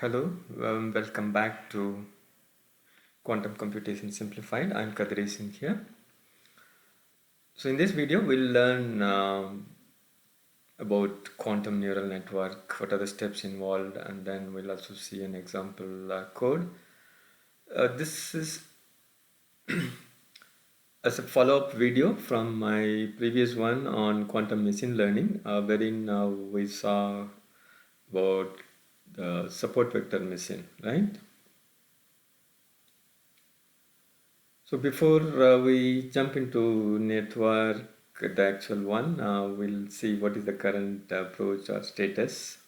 Hello, welcome back to Quantum Computation Simplified. I'm Kadri Singh here. So in this video, we'll learn about quantum neural network, what are the steps involved, and then we'll also see an example code. This is as a follow-up video from my previous one on quantum machine learning, wherein we saw about the support vector machine, right? So before we jump into network, the actual one, we'll see what is the current approach or status.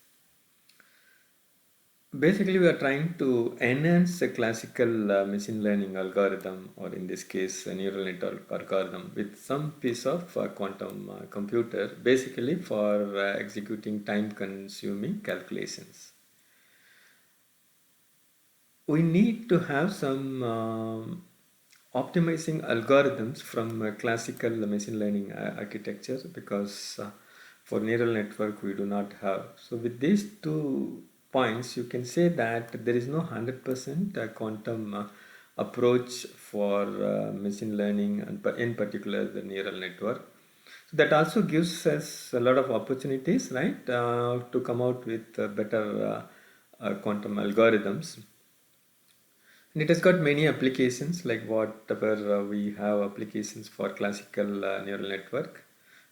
Basically, we are trying to enhance the classical machine learning algorithm, or in this case, a neural network algorithm, with some piece of quantum computer, basically for executing time-consuming calculations. We need to have some optimizing algorithms from classical machine learning architecture because for neural network we do not have. So with these 2 points you can say that there is no 100% quantum approach for machine learning and in particular the neural network. So that also gives us a lot of opportunities, right, to come out with better quantum algorithms. And it has got many applications, like whatever we have applications for classical neural network.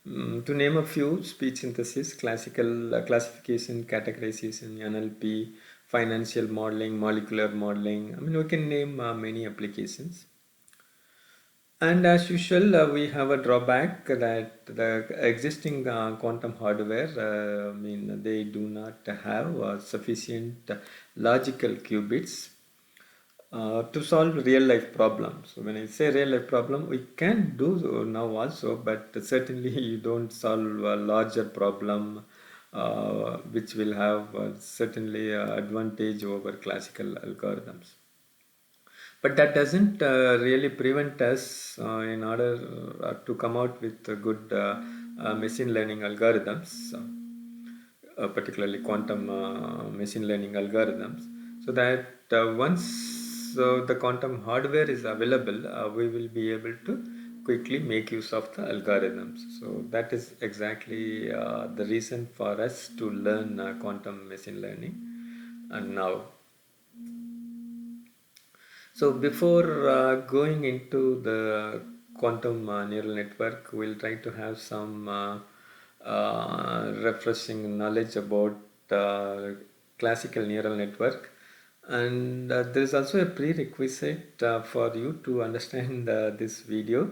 To name a few: speech synthesis, classical classification, categorization, NLP, financial modeling, molecular modeling. I mean, we can name many applications. And as usual, we have a drawback that the existing quantum hardware, I mean, they do not have sufficient logical qubits to solve real life problems. So when I say real life problem, we can do so now also, but certainly you don't solve a larger problem which will have certainly advantage over classical algorithms. But that doesn't really prevent us in order to come out with good machine learning algorithms, particularly quantum machine learning algorithms, so that once the quantum hardware is available, we will be able to quickly make use of the algorithms. So that is exactly the reason for us to learn quantum machine learning. And now, so before going into the quantum neural network, we'll try to have some refreshing knowledge about classical neural network. And there is also a prerequisite for you to understand this video.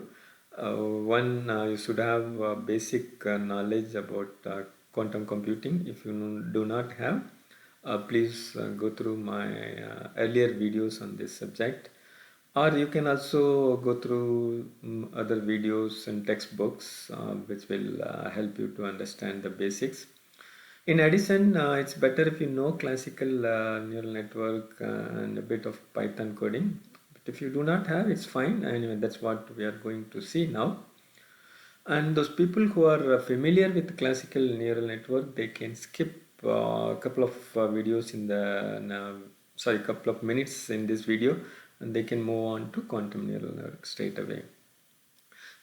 One, you should have basic knowledge about quantum computing. If you do not have, please go through my earlier videos on this subject, or you can also go through other videos and textbooks which will help you to understand the basics. In addition, it's better if you know classical neural network and a bit of Python coding. But if you do not have, it's fine. Anyway, that's what we are going to see now. And those people who are familiar with classical neural network, they can skip a couple of videos in the couple of minutes in this video, and they can move on to quantum neural network straight away.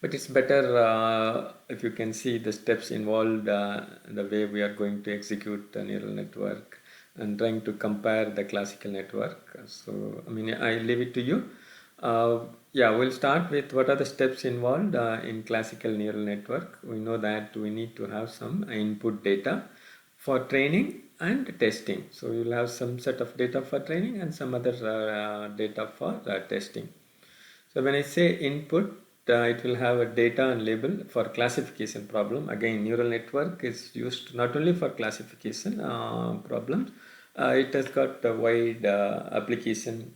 But it's better if you can see the steps involved, the way we are going to execute the neural network, and trying to compare the classical network. So, I mean, I leave it to you. Yeah, we'll start with what are the steps involved in classical neural network. We know that we need to have some input data for training and testing. So you'll have some set of data for training and some other data for testing. So when I say input, it will have a data and label for classification problem. Again, neural network is used not only for classification problems, it has got a wide application.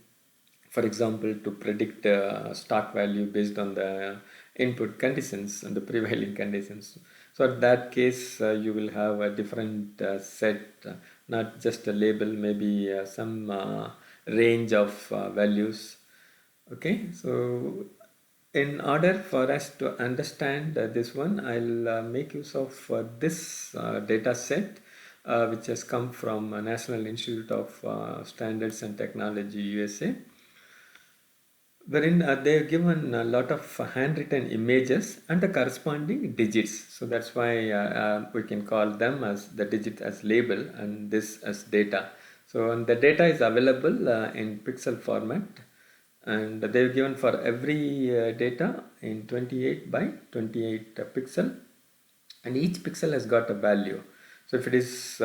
For example, to predict stock value based on the input conditions and the prevailing conditions. So in that case, you will have a different set, not just a label, maybe some range of values. Okay, so in order for us to understand this one, I'll make use of this data set which has come from National Institute of Standards and Technology, USA, wherein they have given a lot of handwritten images and the corresponding digits. So that's why we can call them as the digit as label and this as data. So and the data is available in pixel format, and they've given for every data in 28 by 28 pixel, and each pixel has got a value. So if it is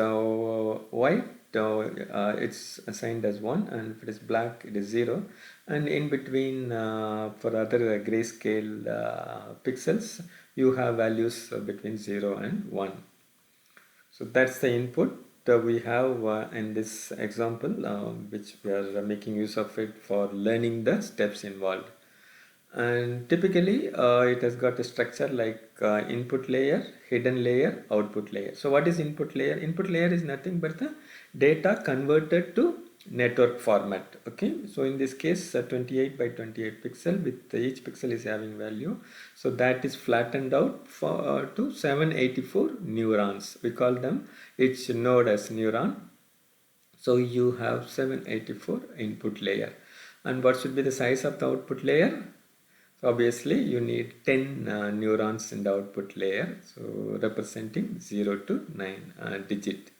white, it's assigned as 1, and if it is black, it is 0, and in between for other grayscale pixels, you have values between 0 and 1. So that's the input we have in this example, which we are making use of it for learning the steps involved. And typically it has got a structure like input layer, hidden layer, output layer. So what is input layer? Input layer is nothing but the data converted to network format. Okay, so in this case 28 by 28 pixel, with each pixel is having value, so that is flattened out for to 784 neurons. We call them each node as neuron. So you have 784 input layer. And what should be the size of the output layer? So obviously you need 10 neurons in the output layer, so representing 0 to 9 digit,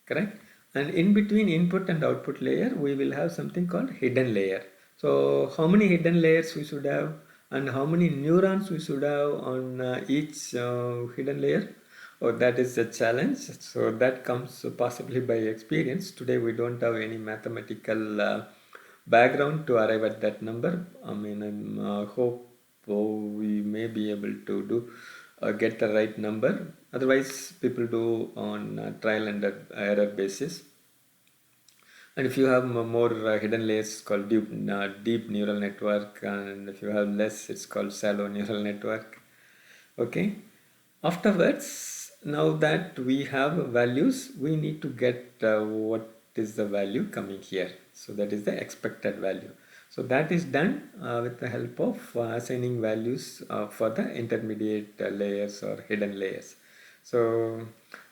correct? And in between input and output layer, we will have something called hidden layer. So how many hidden layers we should have, and how many neurons we should have on each hidden layer? Oh, that is a challenge. So that comes possibly by experience. Today we don't have any mathematical background to arrive at that number. I mean, I hope we may be able to do get the right number. Otherwise, people do on trial and error basis. And if you have more hidden layers, called deep neural network, and if you have less, it's called shallow neural network. Okay. Afterwards, now that we have values, we need to get what is the value coming here. So that is the expected value. So that is done with the help of assigning values for the intermediate layers or hidden layers. So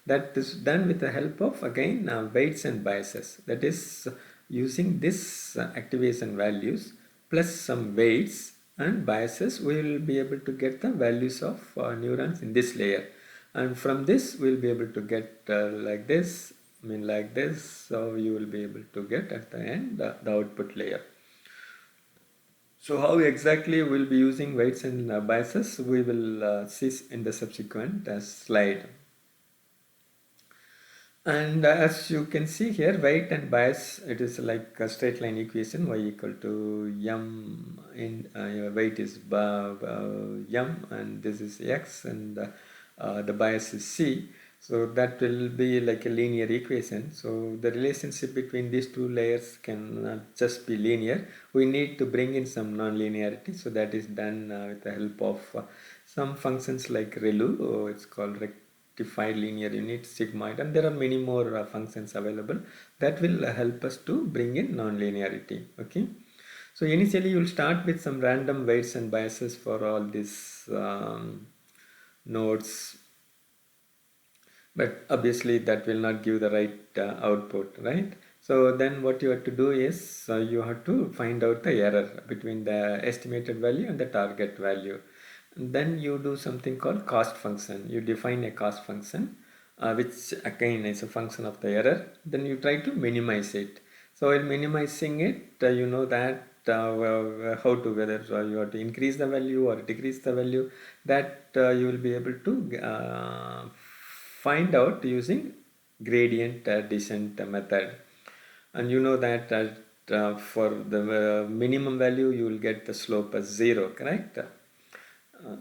that is done with the help of, again, weights and biases. That is using this activation values plus some weights and biases, we will be able to get the values of neurons in this layer. And from this we will be able to get like this, I mean like this. So you will be able to get at the end the output layer. So how exactly we'll be using weights and biases, we will see in the subsequent slide. And as you can see here, weight and bias, it is like a straight line equation, y equal to m in weight is m, and this is x, and the bias is c. So that will be like a linear equation. So the relationship between these two layers cannot just be linear. We need to bring in some non-linearity. So that is done with the help of some functions like ReLU. It's called rectified linear unit, sigmoid, and there are many more functions available that will help us to bring in non-linearity. Okay. So initially you will start with some random weights and biases for all these nodes, but obviously that will not give the right output, right? So then what you have to do is you have to find out the error between the estimated value and the target value. And then you do something called cost function. You define a cost function which again is a function of the error. Then you try to minimize it. So in minimizing it, you know that how to, whether you have to increase the value or decrease the value, that you will be able to find out using gradient descent method. And you know that for the minimum value you will get the slope as 0, correct?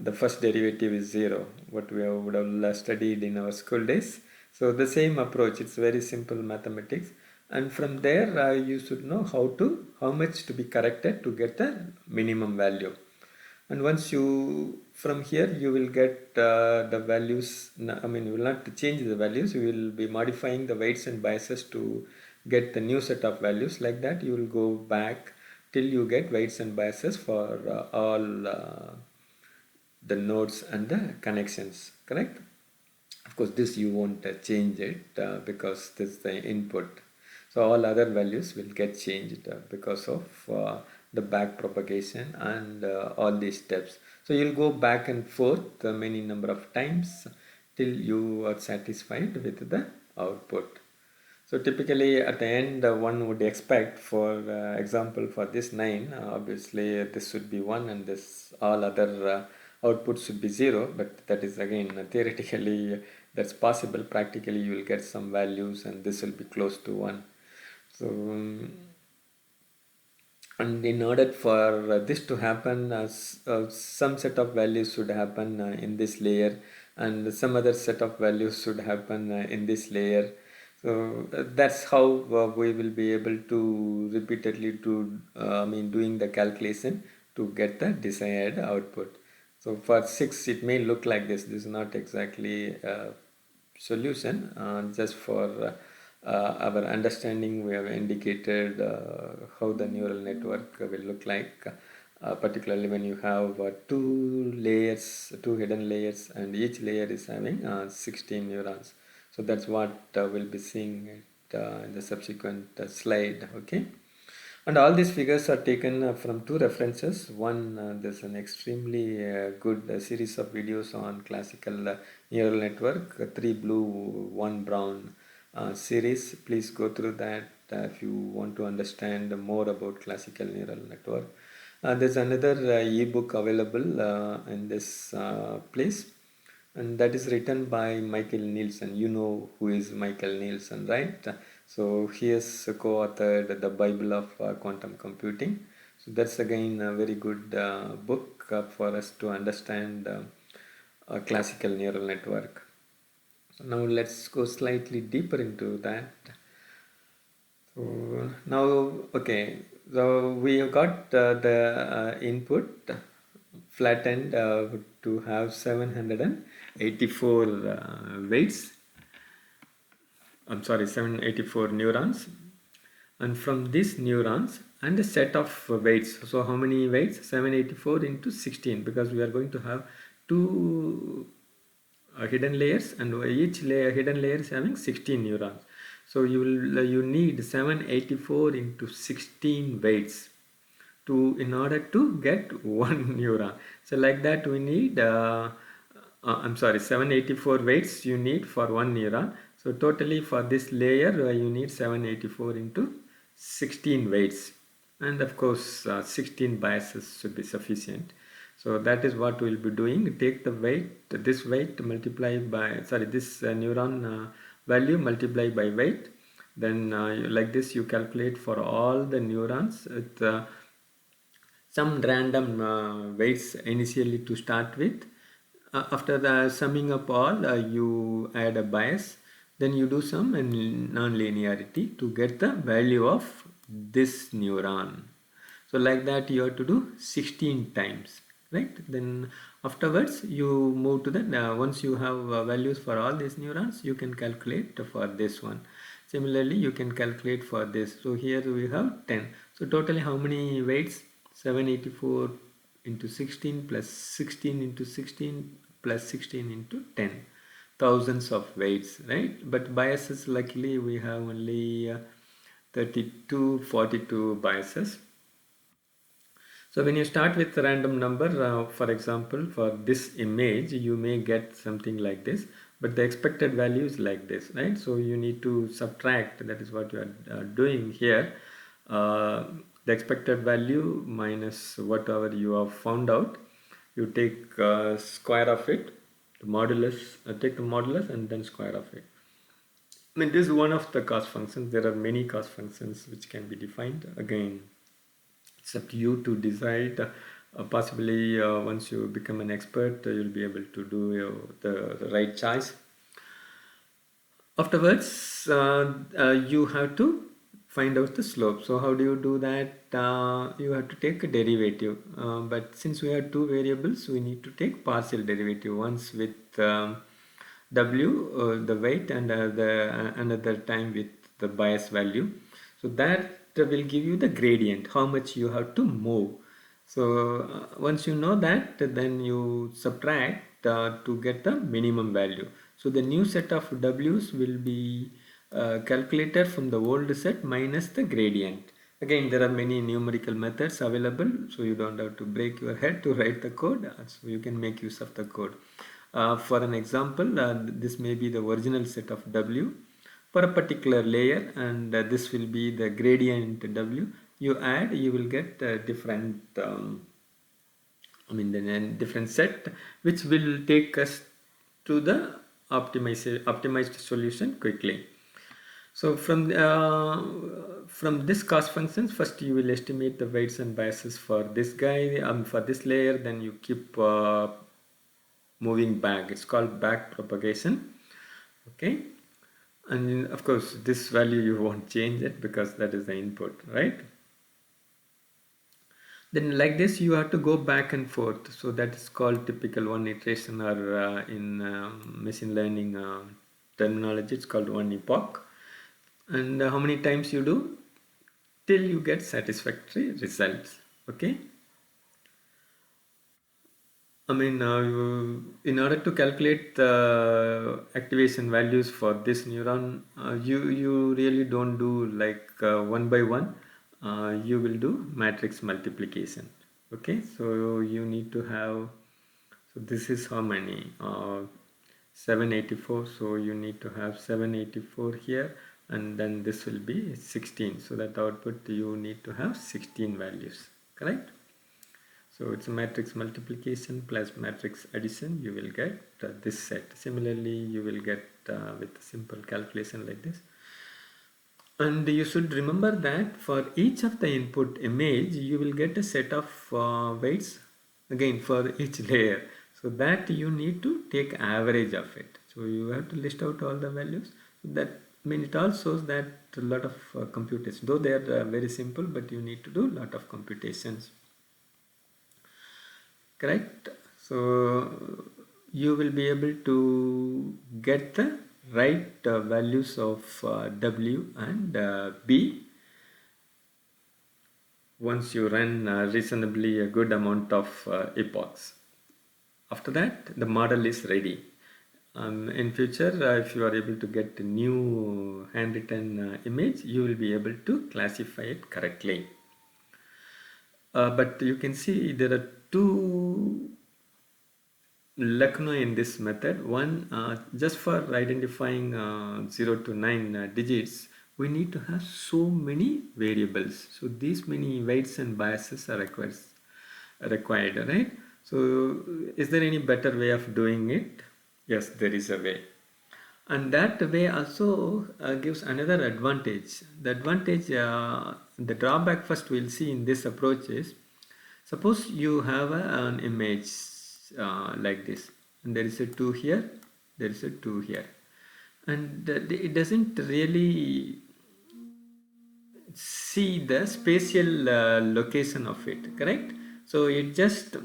The first derivative is 0, what we would have studied in our school days. So the same approach, it's very simple mathematics, and from there you should know how much to be corrected to get the minimum value. And once you, from here you will get the values, I mean you will not change the values, you will be modifying the weights and biases to get the new set of values. Like that you will go back till you get weights and biases for all the nodes and the connections, correct? Of course, this you won't change it because this is the input. So all other values will get changed because of the back propagation and all these steps. So you'll go back and forth many number of times till you are satisfied with the output. So typically at the end one would expect, for example, for this 9 obviously this should be 1 and this all other outputs should be 0, but that is again theoretically that's possible. Practically you will get some values and this will be close to 1. So and in order for this to happen, some set of values should happen in this layer and some other set of values should happen in this layer. So that's how we will be able to repeatedly do doing the calculation to get the desired output. So for 6 it may look like this. This is not exactly a solution. Just for our understanding, we have indicated how the neural network will look like, particularly when you have two layers, two hidden layers, and each layer is having 16 neurons. So that's what we'll be seeing it, in the subsequent slide. Okay. And all these figures are taken from two references. One, there's an extremely good series of videos on classical neural network, 3 blue, 1 brown series. Please go through that if you want to understand more about classical neural network. There's another ebook available in this place, and that is written by Michael Nielsen. You know who is Michael Nielsen, right? So he has co-authored the Bible of Quantum Computing. So that's again a very good book for us to understand classical neural network. So now let's go slightly deeper into that. So now, okay, so we have got the input flattened to have 784 weights. I'm sorry, 784 neurons. And from these neurons and a set of weights. So how many weights? 784 into 16, because we are going to have two hidden layers, and each layer, hidden layer is having 16 neurons. So you need 784 into 16 weights in order to get one neuron. So like that we need 784 weights you need for one neuron. So totally for this layer you need 784 into 16 weights, and of course 16 biases should be sufficient. So that is what we will be doing. Take the weight, this weight multiply by, this neuron value multiply by weight. Then like this you calculate for all the neurons with some random weights initially to start with. After the summing up all, you add a bias. Then you do some non-linearity to get the value of this neuron. So like that you have to do 16 times, right? Then afterwards you move to the, once you have values for all these neurons, you can calculate for this one. Similarly you can calculate for this. So here we have 10. So totally how many weights? 784 into 16 plus 16 into 16 plus 16 into 10. Thousands of weights, right? But biases, luckily we have only 32, 42 biases. So when you start with a random number, for example, for this image, you may get something like this, but the expected value is like this, right? So you need to subtract, that is what you are doing here. The expected value minus whatever you have found out. You take square of it, the modulus, take the modulus and then square of it. I mean, this is one of the cost functions. There are many cost functions which can be defined. Again, it's up to you to decide. Possibly once you become an expert, you'll be able to do the right choice. Afterwards, you have to find out the slope. So how do you do that? You have to take a derivative. But since we have two variables, we need to take partial derivative. Once with w, the weight, and another time with the bias value. So that will give you the gradient, how much you have to move. So once you know that, then you subtract to get the minimum value. So the new set of W's will be calculated from the old set minus the gradient. Again, there are many numerical methods available, so you don't have to break your head to write the code, so you can make use of the code. For an example, this may be the original set of W for a particular layer, and this will be the gradient W. You add, you will get different different set, which will take us to the optimized solution quickly. So from this cost functions, first you will estimate the weights and biases for this guy, for this layer, then you keep moving back. It's called back propagation. Okay, and of course this value you won't change it because that is the input, right? Then like this you have to go back and forth, so that is called typical one iteration, or in machine learning terminology it's called one epoch. And how many times you do till you get satisfactory results. Okay, in order to calculate the activation values for this neuron, you really don't do like one by one. You will do matrix multiplication. Okay, so you need to have, so this is how many, 784, so you need to have 784 here, and then this will be 16, so that output you need to have 16 values, correct? So it's a matrix multiplication plus matrix addition, you will get this set. Similarly, you will get with a simple calculation like this. And you should remember that for each of the input image, you will get a set of weights again for each layer. So that you need to take average of it. So you have to list out all the values. That it all shows that a lot of computations, though they are very simple, but you need to do a lot of computations. Correct? So you will be able to get the right values of W and B once you run reasonably a good amount of epochs. After that, the model is ready. In future, if you are able to get a new handwritten image, you will be able to classify it correctly. But you can see there are two Lucknow in this method. One, just for identifying 0 to 9 digits, we need to have so many variables. So these many weights and biases are required, right? So is there any better way of doing it? Yes, there is a way. And that way also gives another advantage. The advantage, the drawback first we'll see in this approach is, suppose you have an image like this, and there is a 2 here, there is a 2 here, and it doesn't really see the spatial location of it, correct? So it just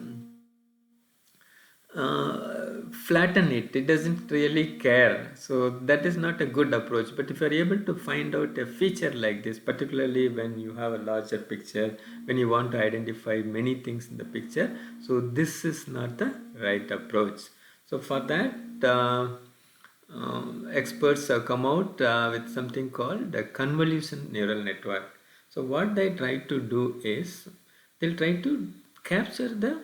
flatten it doesn't really care, so that is not a good approach. But if you are able to find out a feature like this, particularly when you have a larger picture, when you want to identify many things in the picture, so this is not the right approach. So for that experts have come out with something called a convolution neural network. So what they try to do is, they'll try to capture the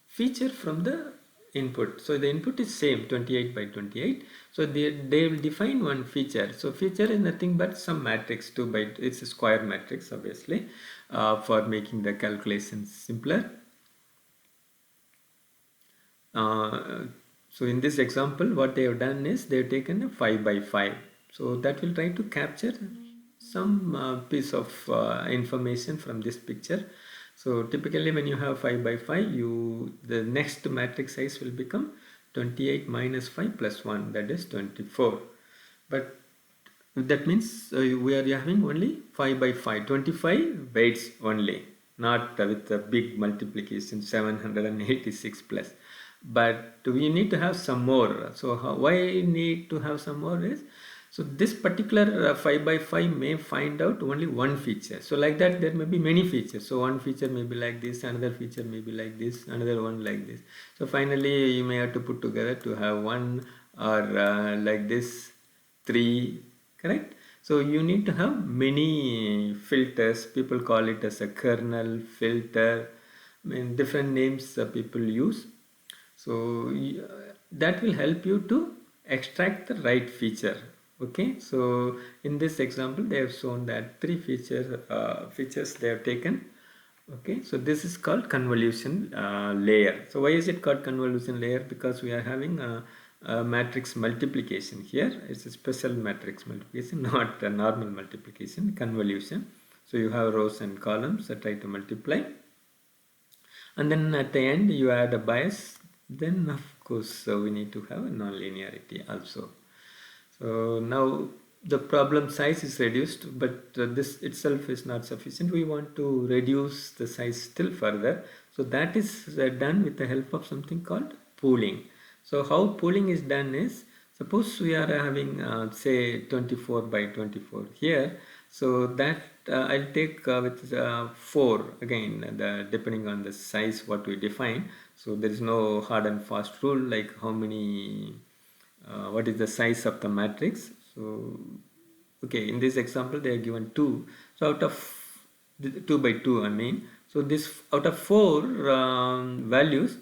feature from the input. So the input is same, 28 by 28. So they will define one feature. So feature is nothing but some matrix, 2 by 2. It's a square matrix, obviously, for making the calculations simpler. So in this example, what they have done is they have taken a 5 by 5. So that will try to capture some piece of information from this picture. So typically when you have 5 by 5, the next matrix size will become 28 minus 5 plus 1, that is 24. But that means we are having only 5 by 5, 25 weights only, not with the big multiplication 786 plus. But we need to have some more. So why need to have some more is, so this particular 5 by 5 may find out only one feature. So like that there may be many features. So one feature may be like this, another feature may be like this, another one like this. So finally you may have to put together to have one or like this 3, correct? So you need to have many filters. People call it as a kernel filter. I mean, different names people use. So that will help you to extract the right feature. Okay, so in this example they have shown that 3 features they have taken. Okay, so this is called convolution layer. So why is it called convolution layer? Because we are having a matrix multiplication here. It's a special matrix multiplication, not a normal multiplication, convolution. So you have rows and columns that try to multiply, and then at the end you add a bias. Then of course we need to have a non-linearity also. So now the problem size is reduced, but this itself is not sufficient. We want to reduce the size still further. So that is done with the help of something called pooling. So how pooling is done is, suppose we are having say 24 by 24 here. So that I'll take with 4 again, depending on the size what we define. So there is no hard and fast rule like how many what is the size of the matrix. So okay, in this example they are given 2. So out of 2 by 2 I mean, so this out of 4 values,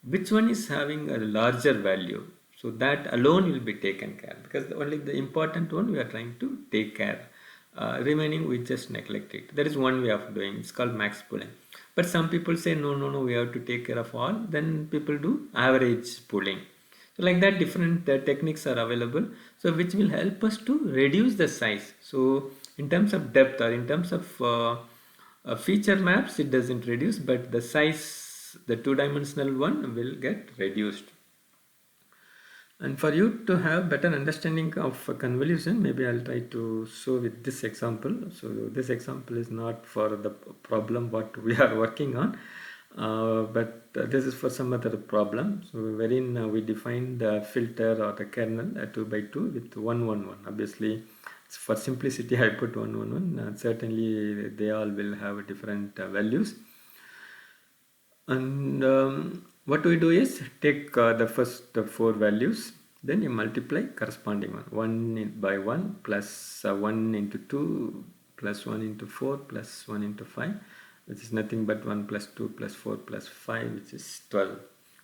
which one is having a larger value, so that alone will be taken care, because only the important one we are trying to take care. Remaining we just neglect it. There is one way of doing, it's called max pooling. But some people say no, we have to take care of all. Then people do average pooling. So like that, different techniques are available, so which will help us to reduce the size. So in terms of depth or in terms of feature maps, it doesn't reduce, but the size, the two-dimensional one, will get reduced. And for you to have better understanding of convolution, maybe I'll try to show with this example. So this example is not for the problem what we are working on, but this is for some other problem. So wherein we define the filter or the kernel 2 by 2 with 1 1 1. Obviously, for simplicity I put 1 1 1. Certainly they all will have different values. And what we do is take the first 4 values, then you multiply corresponding one. 1 by 1 plus 1 into 2 plus 1 into 4 plus 1 into 5, which is nothing but 1 plus 2 plus 4 plus 5, which is 12.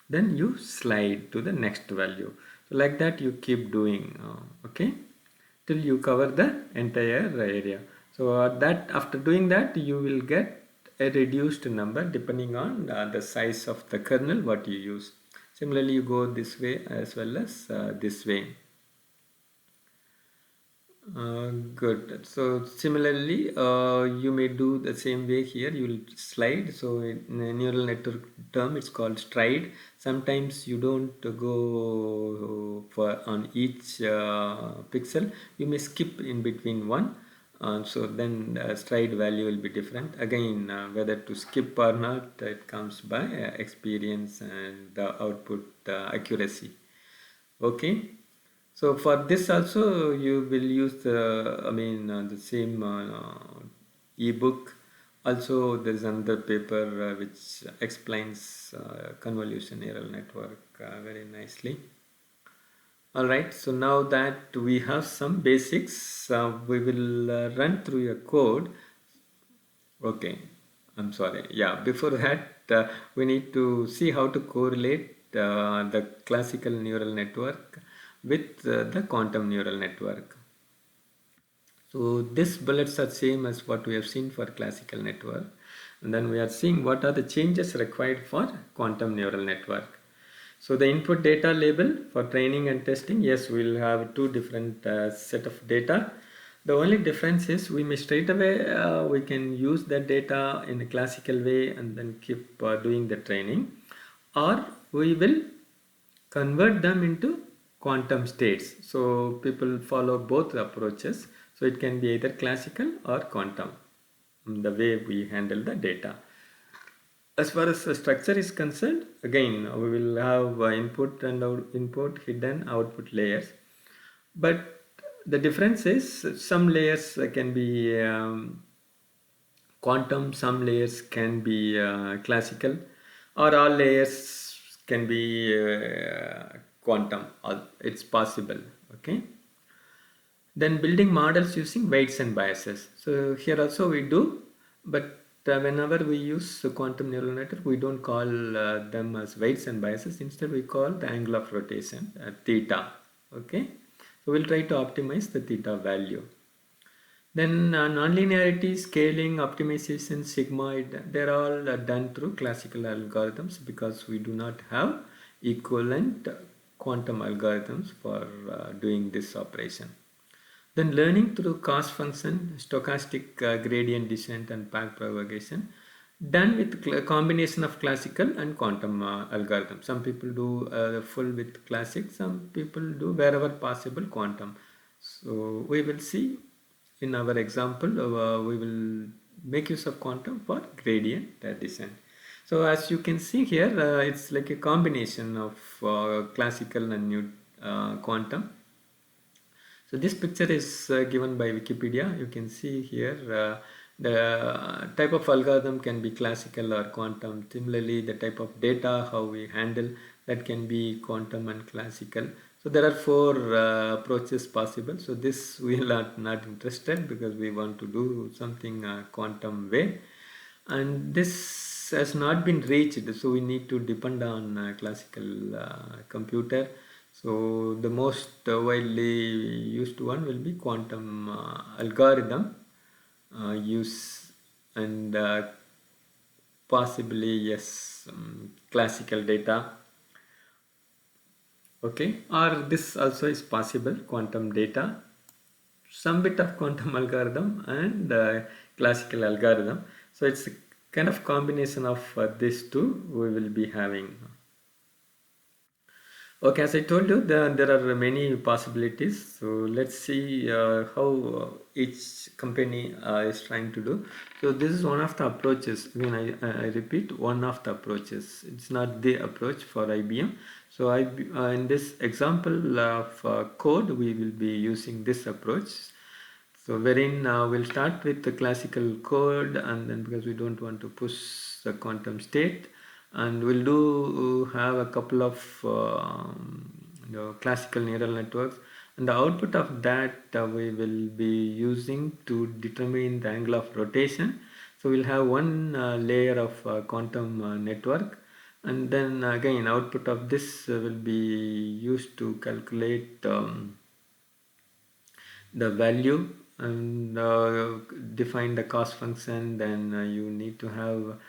Then you slide to the next value. So like that you keep doing, okay, till you cover the entire area. So that after doing that you will get a reduced number depending on the size of the kernel what you use. Similarly, you go this way as well as this way. Good. So similarly, you may do the same way here. You will slide. So in a neural network term, it's called stride. Sometimes you don't go for on each pixel. You may skip in between one. So then the stride value will be different. Again, whether to skip or not, it comes by experience and the output accuracy. Okay. So for this also you will use the, the same ebook. Also there is another paper which explains convolution neural network very nicely. Alright, so now that we have some basics, we will run through a code. Okay, I'm sorry. Yeah, before that, we need to see how to correlate the classical neural network with the quantum neural network. So these bullets are same as what we have seen for classical network. And then we are seeing what are the changes required for quantum neural network. So the input data label for training and testing, yes, we'll have two different set of data. The only difference is we may straight away, we can use the data in a classical way and then keep doing the training, or we will convert them into quantum states. So people follow both approaches. So it can be either classical or quantum, the way we handle the data. As far as the structure is concerned, again we will have input and input, hidden, output layers. But the difference is some layers can be quantum, some layers can be classical, or all layers can be quantum. It's possible. Okay. Then building models using weights and biases. So here also we do, but whenever we use quantum neural network, we don't call them as weights and biases. Instead, we call the angle of rotation, theta. Okay. So we'll try to optimize the theta value. Then nonlinearity, scaling, optimization, sigmoid, they're all done through classical algorithms because we do not have equivalent quantum algorithms for doing this operation. Then learning through cost function, stochastic gradient descent and backpropagation, done with a combination of classical and quantum algorithm. Some people do full with classic, some people do wherever possible quantum. So we will see in our example, we will make use of quantum for gradient descent. So as you can see here, it's like a combination of classical and new quantum. So this picture is given by Wikipedia. You can see here the type of algorithm can be classical or quantum. Similarly, the type of data, how we handle, that can be quantum and classical. So there are four approaches possible. So this we are not interested because we want to do something quantum way. And this has not been reached. So we need to depend on classical computer. So the most widely used one will be quantum algorithm use, and possibly yes, classical data. Okay, or this also is possible, quantum data, some bit of quantum algorithm and classical algorithm. So it's a kind of combination of these two we will be having. Okay, as I told you, there are many possibilities. So let's see how each company is trying to do. So this is one of the approaches. Again, I repeat, one of the approaches. It's not the approach for IBM. So in this example of code, we will be using this approach. So wherein we'll start with the classical code, and then because we don't want to push the quantum state, and we'll do have a couple of classical neural networks, and the output of that we will be using to determine the angle of rotation. So we'll have one layer of quantum network, and then again output of this will be used to calculate the value and define the cost function. Then you need to have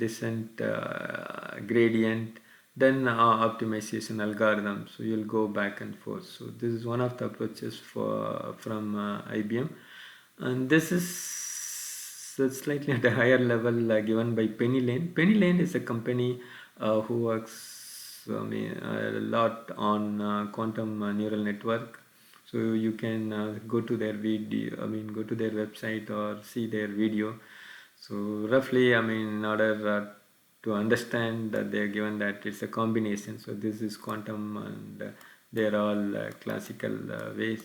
descent gradient, then optimization algorithm. So you'll go back and forth. So this is one of the approaches from IBM, and this is slightly at a higher level given by Penny Lane. Penny Lane is a company who works a lot on quantum neural network. So you can go to their video, go to their website or see their video. So roughly, in order to understand that they are given that it's a combination. So this is quantum, and they're all classical ways.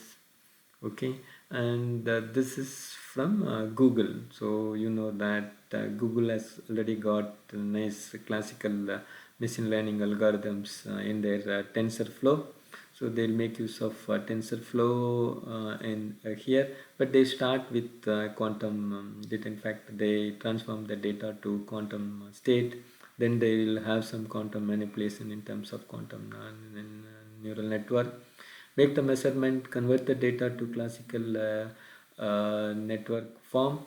Okay, and this is from Google. So you know that Google has already got nice classical machine learning algorithms in their TensorFlow. So they'll make use of TensorFlow in here, but they start with quantum data. In fact, they transform the data to quantum state. Then they will have some quantum manipulation in terms of quantum neural network. Make the measurement, convert the data to classical network form.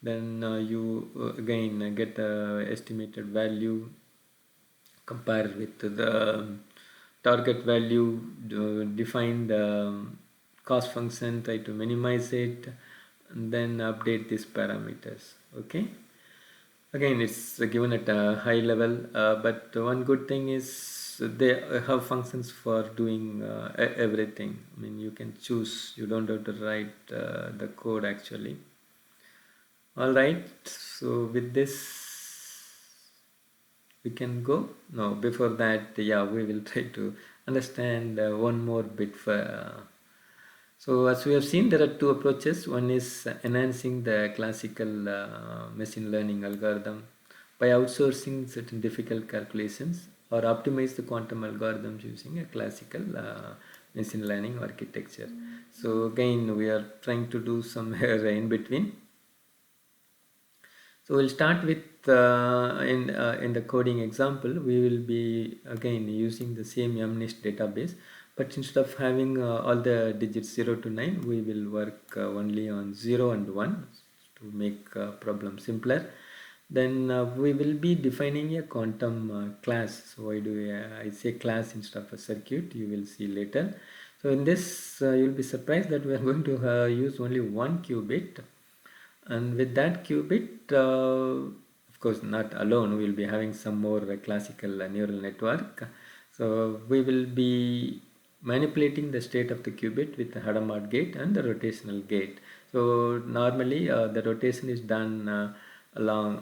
Then you again get the estimated value, compare with the target value, define the cost function, try to minimize it, and then update these parameters. Okay, again it's given at a high level, but one good thing is they have functions for doing everything. You can choose, you don't have to write the code actually. All right, so with this we can go. No, before that, yeah, we will try to understand one more bit so as we have seen, there are two approaches. One is enhancing the classical machine learning algorithm by outsourcing certain difficult calculations or optimize the quantum algorithms using a classical machine learning architecture. So again, we are trying to do somewhere in between. So we'll start with in the coding example, we will be again using the same MNIST database, but instead of having all the digits 0 to 9, we will work only on 0 and 1 to make problem simpler. Then we will be defining a quantum class. So why do I say class instead of a circuit? You will see later. So in this, you'll be surprised that we are going to use only one qubit, and with that qubit, of course not alone, we will be having some more classical neural network. So we will be manipulating the state of the qubit with the Hadamard gate and the rotational gate. So normally the rotation is done along,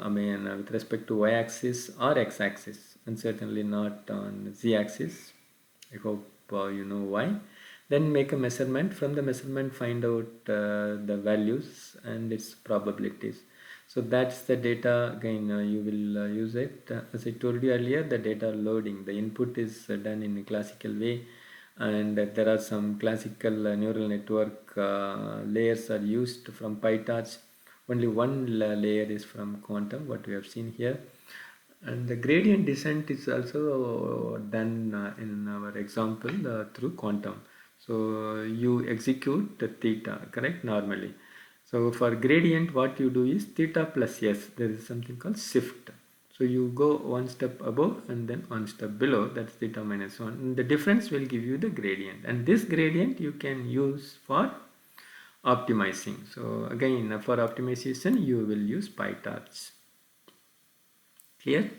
with respect to y-axis or x-axis, and certainly not on z-axis. I hope you know why. Then make a measurement. From the measurement, find out the values and its probabilities. So that's the data. Again, you will use it. As I told you earlier, the data loading, the input is done in a classical way, and there are some classical neural network layers are used from PyTorch. Only one layer is from quantum, what we have seen here. And the gradient descent is also done in our example through quantum. So you execute the theta, correct, normally. So for gradient, what you do is theta plus s. There is something called shift. So you go one step above and then one step below, that's theta minus 1. And the difference will give you the gradient. And this gradient you can use for optimizing. So again, for optimization, you will use PyTorch. Clear?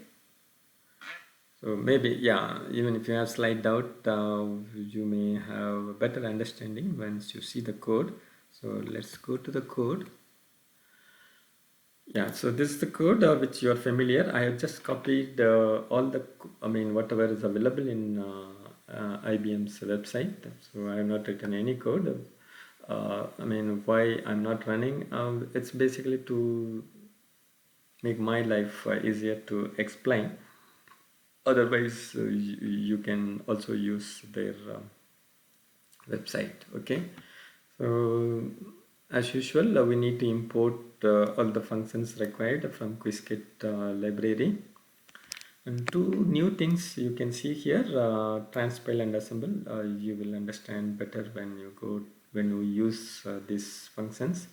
So maybe, yeah, even if you have slight doubt, you may have a better understanding once you see the code. So let's go to the code. Yeah, so this is the code which you are familiar. I have just copied all the, whatever is available in IBM's website. So I have not written any code. Why I'm not running? It's basically to make my life easier to explain. Otherwise, you can also use their website. Okay, so as usual, we need to import all the functions required from Qiskit library. And two new things you can see here: transpile and assemble. You will understand better when you use these functions.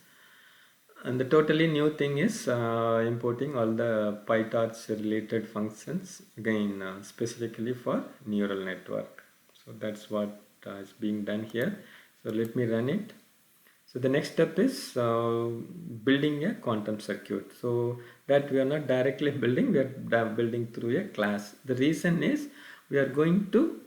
And the totally new thing is importing all the PyTorch related functions, again specifically for neural network. So that's what is being done here. So let me run it. So the next step is building a quantum circuit. So that we are not directly building, we are building through a class. The reason is we are going to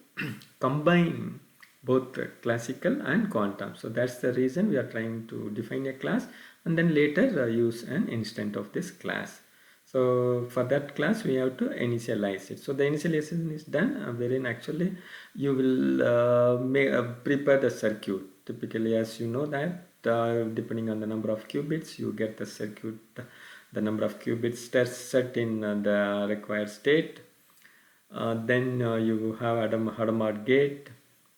combine both classical and quantum. So that's the reason we are trying to define a class and then later use an instant of this class. So for that class we have to initialize it. So the initialization is done wherein actually you will prepare the circuit. Typically, as you know that depending on the number of qubits, you get the circuit, the number of qubits set in the required state. Then you have Hadamard gate.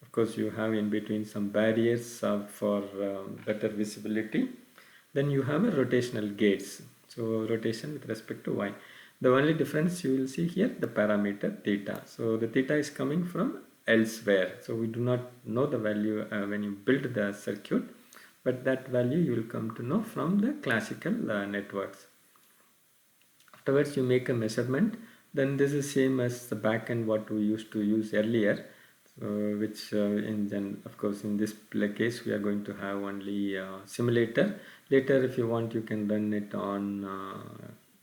Of course, you have in between some barriers for better visibility. Then you have a rotational gates. So rotation with respect to y. The only difference you will see here, the parameter theta. So the theta is coming from elsewhere. So we do not know the value when you build the circuit, but that value you will come to know from the classical networks. Afterwards, you make a measurement. Then this is same as the backend what we used to use earlier. Which of course in this case we are going to have only simulator. Later if you want you can run it on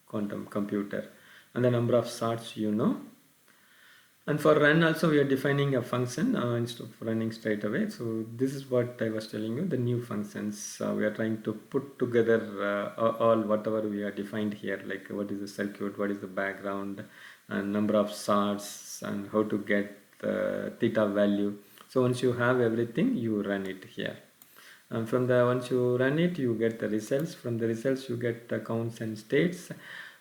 quantum computer, and the number of shards you know. And for run also we are defining a function instead of running straight away. So this is what I was telling you, the new functions. We are trying to put together all whatever we are defined here, like what is the circuit, what is the background, and number of shards, and how to get the theta value. So once you have everything, you run it here. And once you run it, you get the results. From the results, you get the counts and states.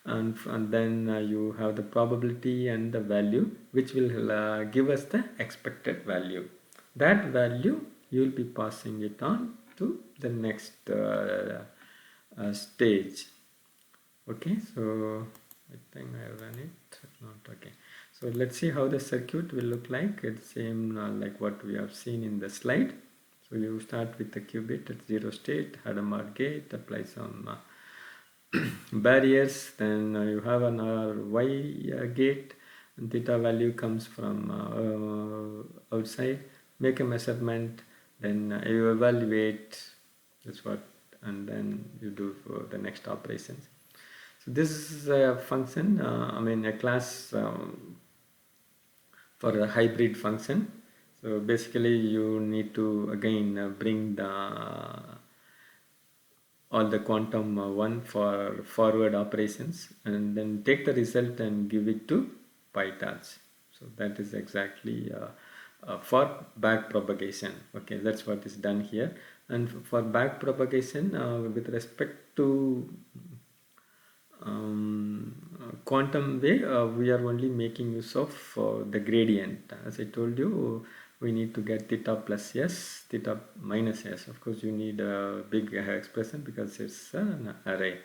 and then you have the probability and the value, which will give us the expected value. That value you will be passing it on to the next stage. Okay, so I think I run it. Not okay. So let's see how the circuit will look like. It's same like what we have seen in the slide. So you start with the qubit at 0 state, Hadamard gate, apply some barriers, then you have an y gate, and theta value comes from outside, make a measurement, then you evaluate, that's what, and then you do for the next operations. So this is a function, I mean a class for a hybrid function. So basically you need to again bring the all the quantum one for forward operations, and then take the result and give it to PyTorch. So that is exactly for back propagation. Okay, that's what is done here. And for back propagation with respect to quantum way, we are only making use of the gradient. As I told you, we need to get theta plus s, theta minus s. Of course, you need a big expression because it's an array.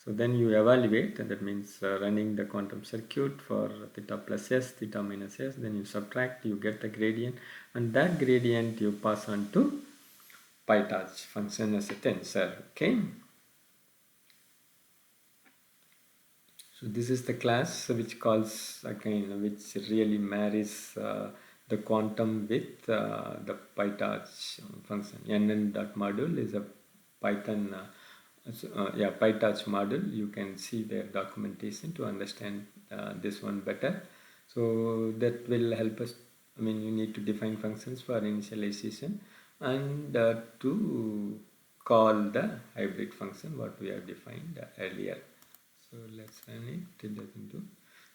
So then you evaluate, and that means running the quantum circuit for theta plus s, theta minus s. Then you subtract, you get the gradient, and that gradient you pass on to PyTorch function as a tensor. Okay. So this is the class which calls again, which really marries the quantum with the PyTorch function. NN.module is a Python, PyTorch module. You can see their documentation to understand this one better. So that will help us. I mean, you need to define functions for initialization and to call the hybrid function what we have defined earlier. So let's run it. It doesn't do.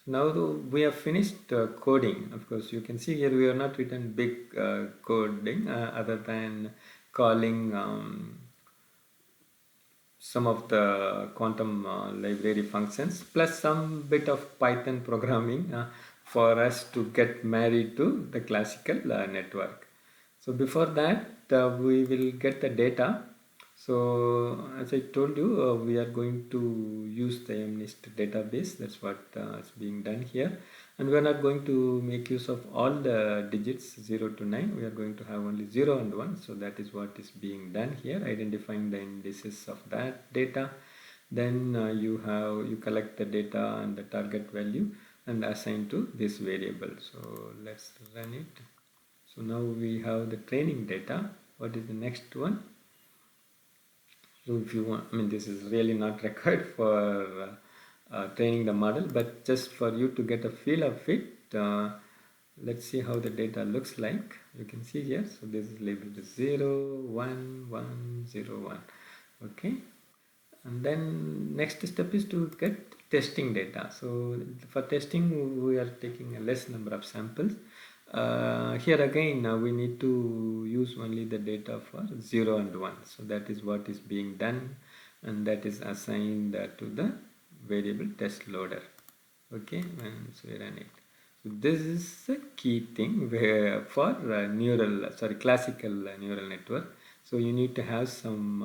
So now we have finished coding. Of course, you can see here we have not written big coding other than calling some of the quantum library functions plus some bit of Python programming for us to get married to the classical network. So before that, we will get the data. So as I told you, we are going to use the MNIST database. That's what is being done here. And we are not going to make use of all the digits 0 to 9. We are going to have only 0 and 1. So that is what is being done here, identifying the indices of that data. Then you collect the data and the target value and assign to this variable. So let's run it. So now we have the training data. What is the next one? So if you want, I mean, this is really not required for training the model, but just for you to get a feel of it, let's see how the data looks like. You can see here, so this is labeled 0, 1, 1, 0, 1. Okay, and then next step is to get testing data. So for testing, we are taking a less number of samples. Here again, we need to use only the data for 0 and 1. So that is what is being done, and that is assigned to the variable test loader. Okay, and so we run it. So this is a key thing where for classical neural network. So you need to have some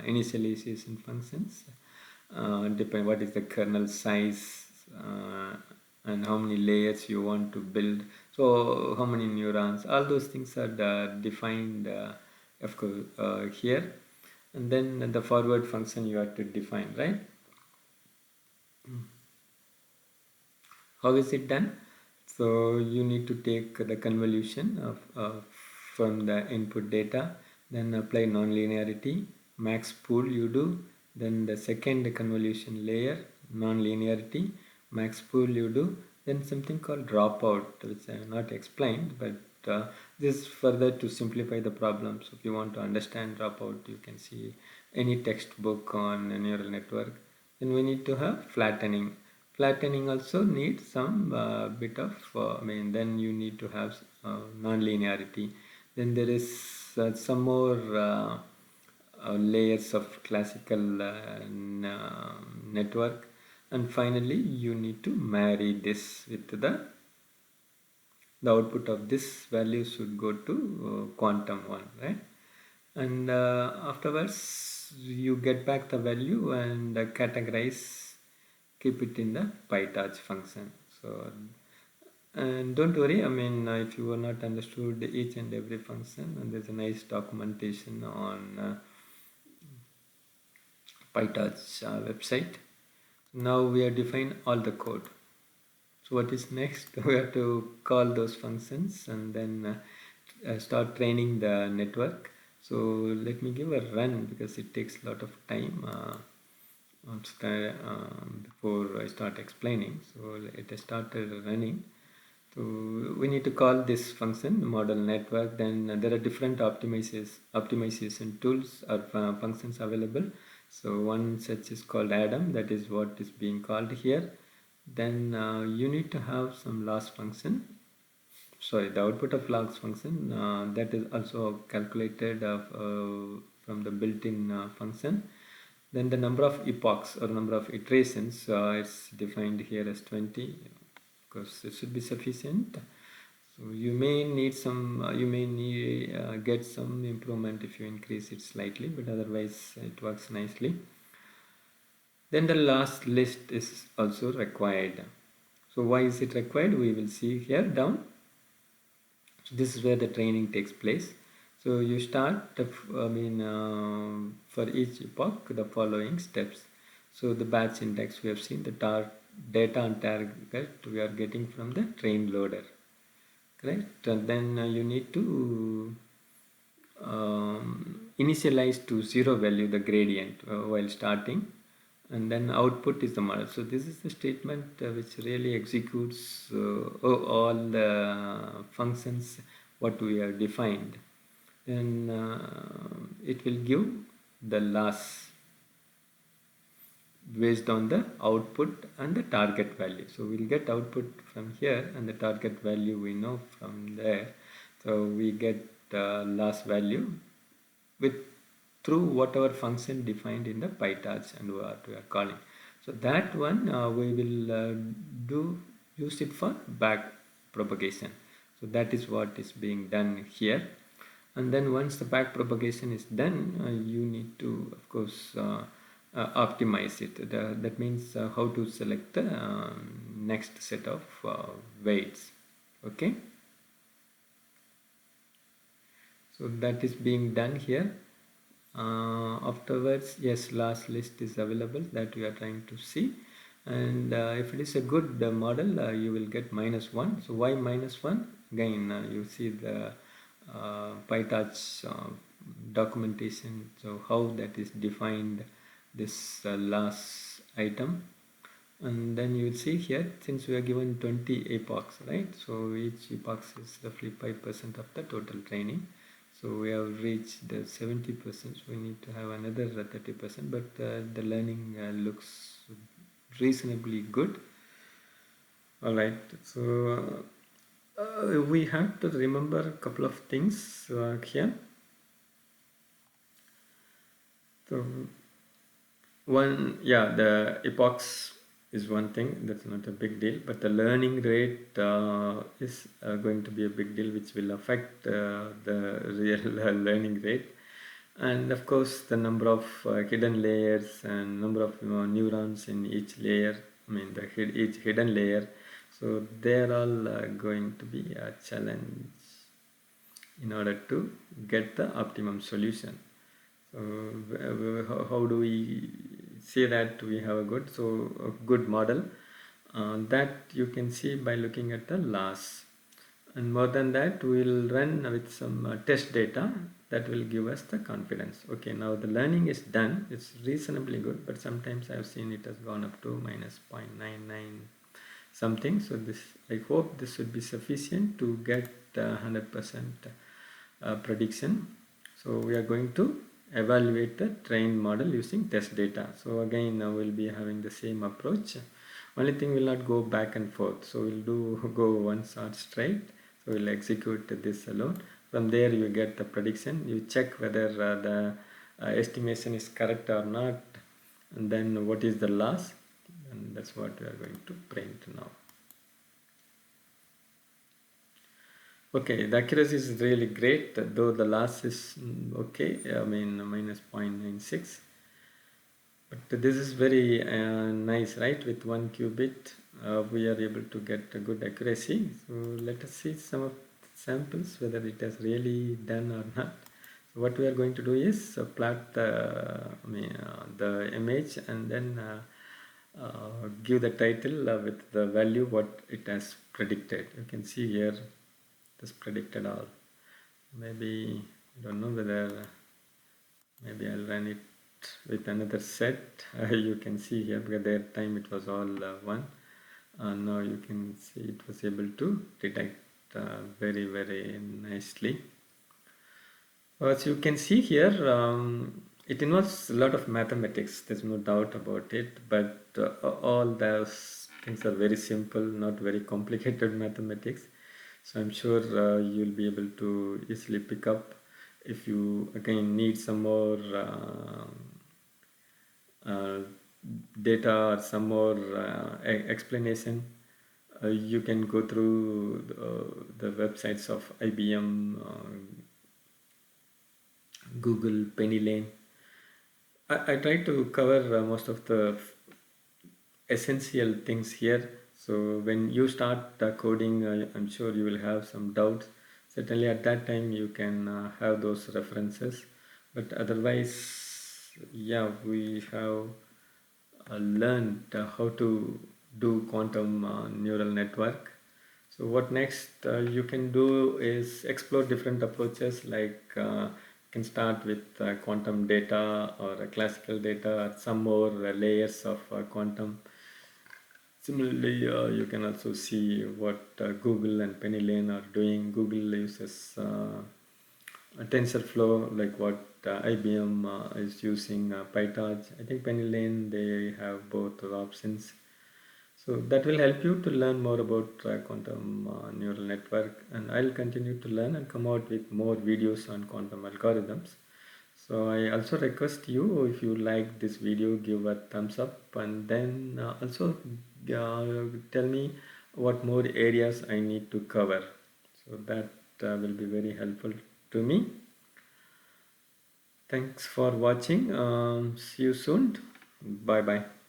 initialization functions, depend what is the kernel size and how many layers you want to build. So how many neurons, all those things are defined of course here, and then the forward function you have to define, right? How is it done? So you need to take the convolution of from the input data, then apply nonlinearity, max pool you do, then the second convolution layer, nonlinearity, max pool you do, then something called dropout, which I have not explained, but this is further to simplify the problem. So if you want to understand dropout, you can see any textbook on a neural network. Then we need to have flattening. Flattening also needs some bit of, then you need to have non-linearity. Then there is some more layers of classical network. and finally you need to marry this with the output of this value should go to quantum 1, right? And afterwards you get back the value and categorize, keep it in the PyTorch function. So, and don't worry, I mean, if you are not understood each and every function, and there's a nice documentation on PyTorch website. Now we have defined all the code. So what is next? We have to call those functions and then start training the network. So let me give a run because it takes a lot of time before I start explaining. So it started running. So we need to call this function model network. Then there are different optimization tools or functions available. So one such is called Adam. That is what is being called here. Then you need to have some loss function. Sorry, the output of loss function that is also calculated from the built-in function. Then the number of epochs or number of iterations is defined here as 20, because it should be sufficient. So you may need some, get some improvement if you increase it slightly, but otherwise it works nicely. Then the last list is also required. So why is it required? We will see here down. So this is where the training takes place. So you start, for each epoch, the following steps. So the batch index, we have seen the data on target we are getting from the train loader, correct? And then you need to initialize to 0 value the gradient while starting, and then output is the model. So this is the statement which really executes all the functions what we have defined. Then it will give the loss based on the output and the target value. So we'll get output from here and the target value we know from there. So we get loss value with through whatever function defined in the PyTorch and what we are calling. So that one we will use it for back propagation. So that is what is being done here. And then once the back propagation is done, you need to, of course, optimize it. That means how to select the next set of weights. Okay. So that is being done here. Afterwards, yes, last list is available that we are trying to see. And if it is a good model, you will get -1. So why -1? Again, you see the PyTorch documentation. So how that is defined, this last item. And then you will see here, since we are given 20 epochs, right? So each epoch is roughly 5% of the total training. So we have reached the 70%. So we need to have another 30%, but the learning looks reasonably good. All right. So we have to remember a couple of things here. So the epochs is one thing, that's not a big deal, but the learning rate is going to be a big deal, which will affect the real learning rate. And of course the number of hidden layers and number of neurons in each layer, each hidden layer. So they're all going to be a challenge in order to get the optimum solution. So how do we say that we have a good model? That you can see by looking at the loss. And more than that, we will run with some test data that will give us the confidence. Okay, now the learning is done. It's reasonably good, but sometimes I've seen it has gone up to -0.99 something. So I hope this should be sufficient to get 100% prediction. So we are going to evaluate the trained model using test data. So again, we'll be having the same approach. Only thing, will not go back and forth. So we'll go one shot straight. So we'll execute this alone. From there you get the prediction. You check whether the estimation is correct or not, and then what is the loss. and that's what we are going to print now. Okay, the accuracy is really great, though the loss is okay, I mean minus 0.96. But this is very nice, right? With 1 qubit, we are able to get a good accuracy. So let us see some of the samples, whether it has really done or not. So what we are going to do is plot the image and then give the title with the value what it has predicted. You can see here this predicted all. Maybe I don't know whether maybe I'll run it with another set. You can see here because that time it was all 1. Now you can see it was able to detect very nicely. As you can see here, it involves a lot of mathematics, there's no doubt about it, but all those things are very simple, not very complicated mathematics. So I'm sure you'll be able to easily pick up. If you again need some more data or some more explanation, you can go through the websites of IBM, Google, Penny Lane. I try to cover most of the essential things here. So when you start coding, I'm sure you will have some doubts. Certainly at that time you can have those references. But otherwise, yeah, we have learned how to do quantum neural network. So what next you can do is explore different approaches, like you can start with quantum data or classical data or some more layers of quantum. Similarly, you can also see what Google and Penny Lane are doing. Google uses a TensorFlow, like what IBM is using PyTorch. I think Penny Lane, they have both options. So that will help you to learn more about quantum neural network, and I'll continue to learn and come out with more videos on quantum algorithms. So I also request you, if you like this video, give a thumbs up, and then also tell me what more areas I need to cover. So that will be very helpful to me. Thanks for watching. See you soon. Bye bye.